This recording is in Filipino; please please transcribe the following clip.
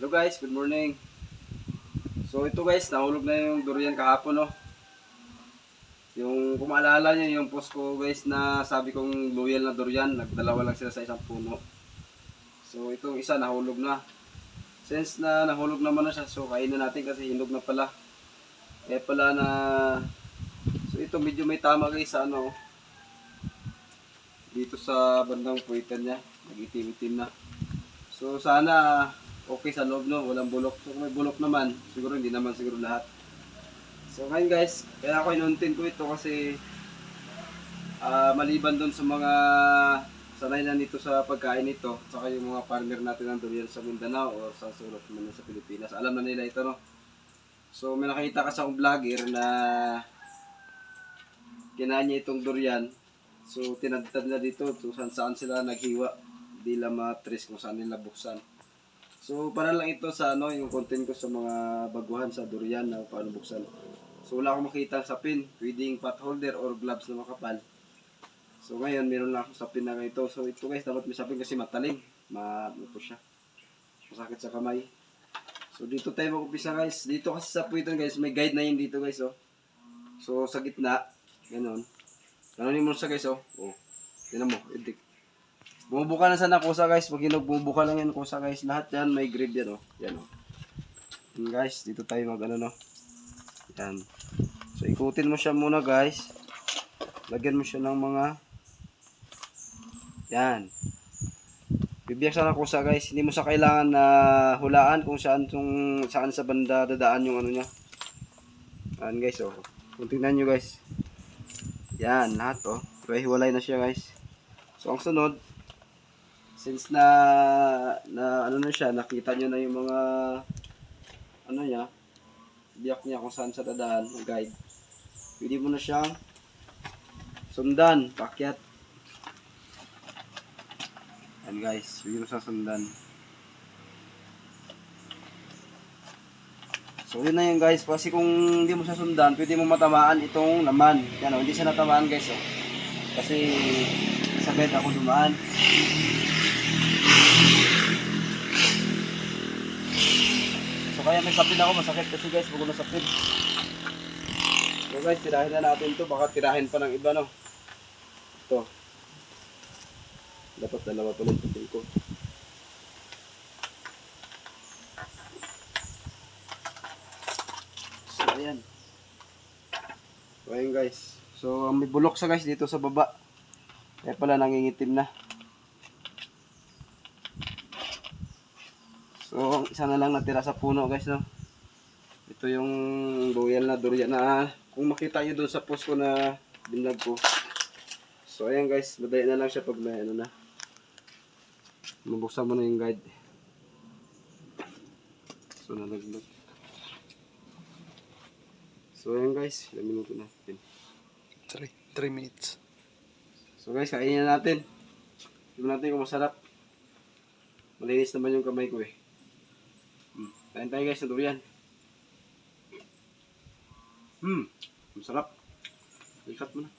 Hello guys, good morning. So ito guys, nahulog na yung durian kahapon no. Yung kung maalala nyo yung post ko guys na sabi kong loyal na durian, nagdalawa lang sila sa isang puno. So itong isa nahulog na. Since na nahulog naman na siya, so kainin natin kasi hinog na pala. Kaya pala na, so ito medyo may tama guys sa ano, dito sa bandang puwitan niya, nag-itim-itim na. So sana okay sa loob no, walang bulok. So kung may bulok naman, siguro hindi naman siguro lahat. So ngayon guys, kaya ako inuntin ko ito kasi maliban doon sa mga sanay na nito sa pagkain nito, saka yung mga farmer natin ng durian sa Mindanao o sa sulok naman sa Pilipinas, alam na nila ito no. So may nakita kasi akong vlogger na kinain niya itong durian. So tinadtad na dito kung saan sila naghiwa, hindi lang matres kung saan nila buksan. So para lang ito sa ano, yung content ko sa mga baguhan sa durian na paano buksan. So wala akong makita sa pin, pwedeng pot holder or gloves na makapal. So ngayon meron lang ako sa pin na ganito. So ito guys, dapat may sapin kasi mataling. Ano po siya, masakit sa kamay. So dito tayo mag-upisa guys. Dito kasi sa puwitan guys, may guide na yun dito guys oh. So sa gitna, ganun. Ganonin mo siya guys oh. Oh. Tingnan mo, idik. Bumubuka na sana kusa guys. Pag hinog, bumubuka lang yan kusa guys. Lahat yan may grade yan oh. Yan oh. Yan guys, dito tayo mag ano no. Yan. So ikutin mo siya muna guys. Lagyan mo siya ng mga yan. Bibiyak sana kusa guys. Hindi mo sa kailangan na hulaan kung saan sa banda dadaan yung ano niya. Yan guys oh. Kung tingnan nyo guys. Yan lahat oh. Hiwalay na siya guys. So ang sunod, since na ano na siya, nakita nyo na yung mga ano niya, biyak niya kung saan sa dadaan, ng guide. Pwede mo na siyang sundan, pakyat. Yan guys, pwede mo siyang sundan. So yun na yun guys, kasi kung hindi mo siya sundan, pwede mo matamaan itong laman. Yan o, hindi siya natamaan guys o. Kasi sa bed ako dumaan. So kaya may sapin ako, masakit kasi guys, bago nasapin. So guys, tirahin na natin to, baka tirahin pa ng iba no. Ito. Dapat dalawa pala yung sapin ko. So ayan. So ayan guys. So may bulok sa guys dito sa baba. Kaya pala nangingitim na. So isa na lang natira sa puno guys no. Ito yung loyal na durian na kung makita nyo doon sa post ko na binlog ko. So ayan guys, madali na lang siya pag may ano na. Mabuksan mo na yung guide. So nalaglag. So ayan guys, ilang minuto na. 3 minutes. So guys, kainin na natin. Tignan natin kung masarap. Malinis naman yung kamay ko eh. Kain tayo guys ng durian. Masarap. Ikat mo na.